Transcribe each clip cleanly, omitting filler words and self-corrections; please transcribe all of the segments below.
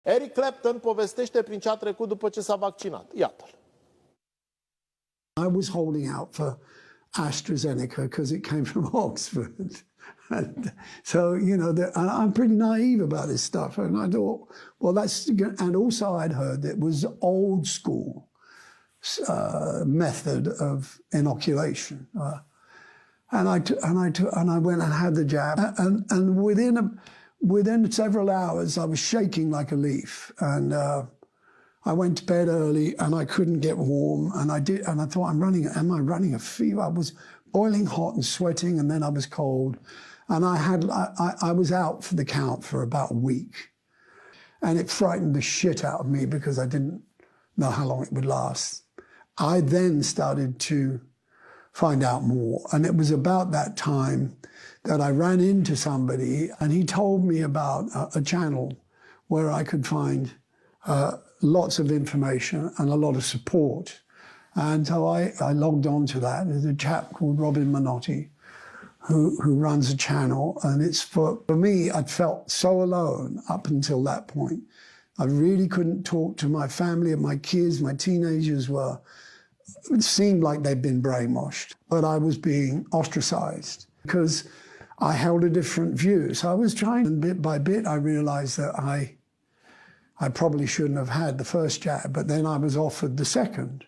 Eric Clapton povestește prin ce a trecut după ce s-a vaccinat. Iată-l. I was holding out for AstraZeneca because it came from Oxford. And so, you know, I'm pretty naive about this stuff. And I thought, well, that's... And also I'd heard that it was old school method of inoculation. And I went and had the jab. And within several hours, I was shaking like a leaf. And I went to bed early and I couldn't get warm. And I thought, am I running a fever? I was boiling hot and sweating, and then I was cold. And I was out for the count for about a week. And it frightened the shit out of me because I didn't know how long it would last. I then started to find out more. And it was about that time that I ran into somebody, and he told me about a channel where I could find lots of information and a lot of support. And so I logged on to that. There's a chap called Robin Minotti who runs a channel, and it's for me, I'd felt so alone up until that point. I really couldn't talk to my family and my kids. My teenagers it seemed like they'd been brainwashed, but I was being ostracized because I held a different view. So I was trying, and bit by bit, I realized that I probably shouldn't have had the first jab, but then I was offered the second.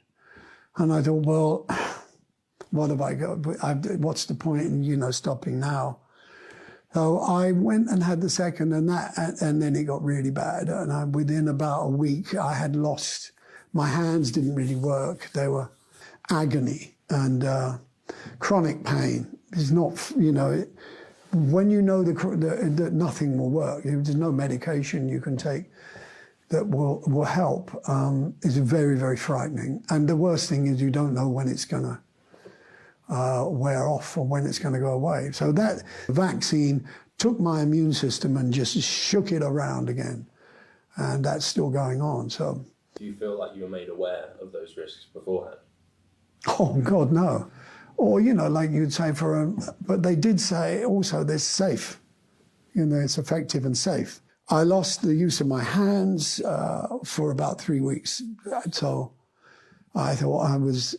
And I thought, well, what have I got? What's the point in, you know, stopping now? So I went and had the second, and then it got really bad. And within about a week, I had lost, my hands didn't really work. They were agony and chronic pain. It's not, you know, when you know that nothing will work, there's no medication you can take that will help, is very, very frightening. And the worst thing is you don't know when it's going to wear off or when it's going to go away. So that vaccine took my immune system and just shook it around again. And that's still going on. So, do you feel like you were made aware of those risks beforehand? Oh, God, no. Or, you know, like you'd say but they did say also they're safe. You know, it's effective and safe. I lost the use of my hands for about 3 weeks. So I thought I was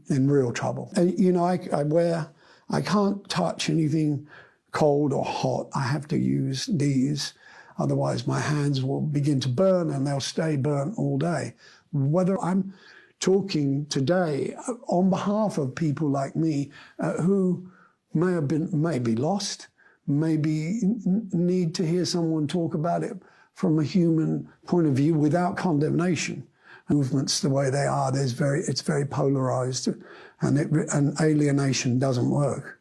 in real trouble. And, you know, I can't touch anything cold or hot. I have to use these. Otherwise, my hands will begin to burn, and they'll stay burnt all day. Whether I'm talking today on behalf of people like me who may be lost, maybe need to hear someone talk about it from a human point of view without condemnation. Movements the way they are, it's very polarized, and alienation doesn't work.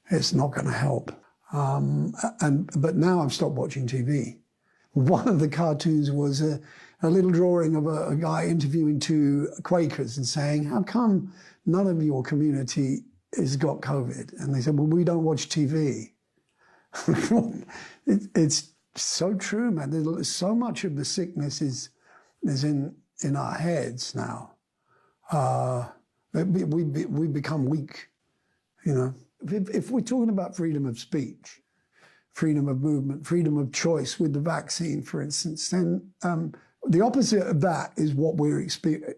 It's not going to help. But now I've stopped watching TV. One of the cartoons was a little drawing of a guy interviewing two Quakers and saying, how come none of your community has got COVID? And they said, well, we don't watch TV. It's so true, man. There's so much of the sickness is in our heads now. We become weak, you know. If we're talking about freedom of speech, freedom of movement, freedom of choice with the vaccine, for instance, then the opposite of that is what we're experiencing.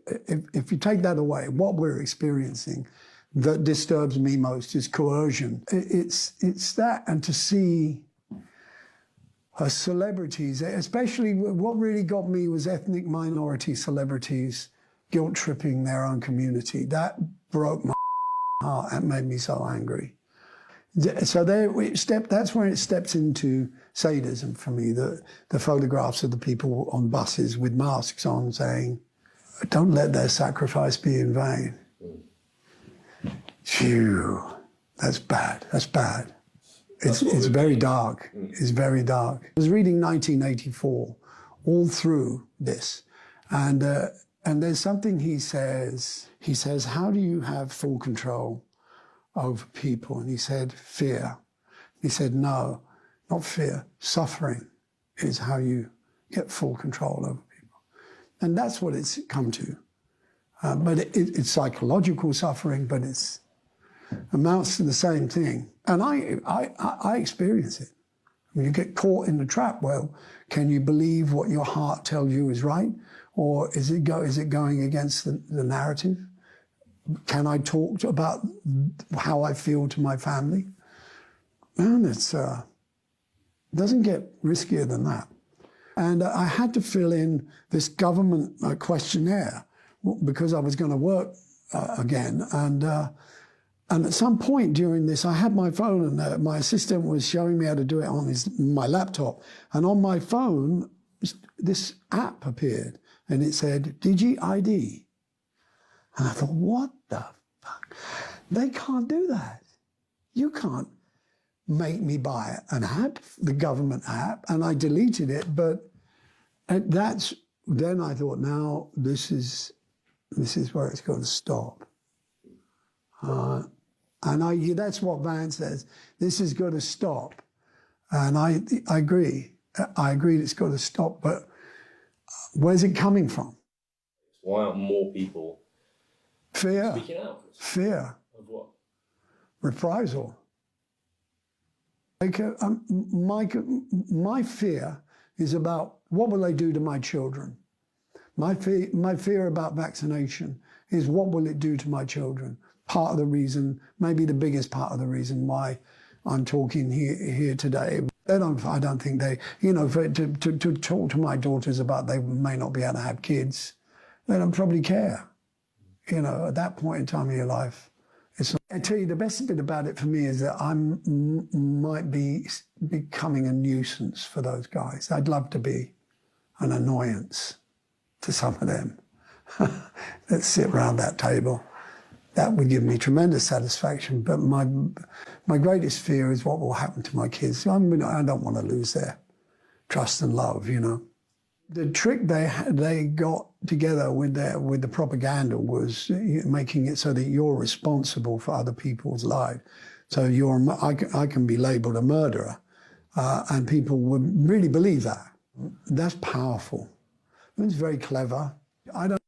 If you take that away, what we're experiencing that disturbs me most is coercion. It's that, and to see celebrities, especially what really got me was ethnic minority celebrities guilt-tripping their own community. That broke my heart and made me so angry. So that's where it steps into sadism for me, the photographs of the people on buses with masks on saying, don't let their sacrifice be in vain. Phew, that's bad, that's bad. It's very dark, it's very dark. I was reading 1984 all through this, and there's something he says, how do you have full control over people? And he said, fear. He said, no, not fear, suffering is how you get full control over people. And that's what it's come to. But it's psychological suffering, but it's amounts to the same thing. And I experience it. When you get caught in the trap, well, can you believe what your heart tells you is right? Or is it going against the narrative? Can I talk about how I feel to my family? And it doesn't get riskier than that. And I had to fill in this government questionnaire because I was going to work again. And at some point during this, I had my phone, and my assistant was showing me how to do it on my laptop. And on my phone, this app appeared, and it said, Digi-ID. And I thought, what the fuck? They can't do that. You can't make me buy an app, the government app, and I deleted it. But then I thought, now this is where it's going to stop. And that's what Van says. This is going to stop. And I agree. I agree it's got to stop. But where's it coming from? Why aren't more people Fear. speaking out? Fear. Of what? Reprisal. My fear is about what will they do to my children. My fear about vaccination is what will it do to my children. Part of the reason, maybe the biggest part of the reason why I'm talking here today. I don't think they, to talk to my daughters about they may not be able to have kids, they don't probably care. At that point in time of your life. I tell you, the best bit about it for me is that I might be becoming a nuisance for those guys. I'd love to be an annoyance to some of them. Let's sit around that table. That would give me tremendous satisfaction. But my greatest fear is what will happen to my kids. I don't want to lose their trust and love, The trick they got together with the propaganda was making it so that you're responsible for other people's lives. So I can be labelled a murderer, and people would really believe that. That's powerful. It's very clever. I don't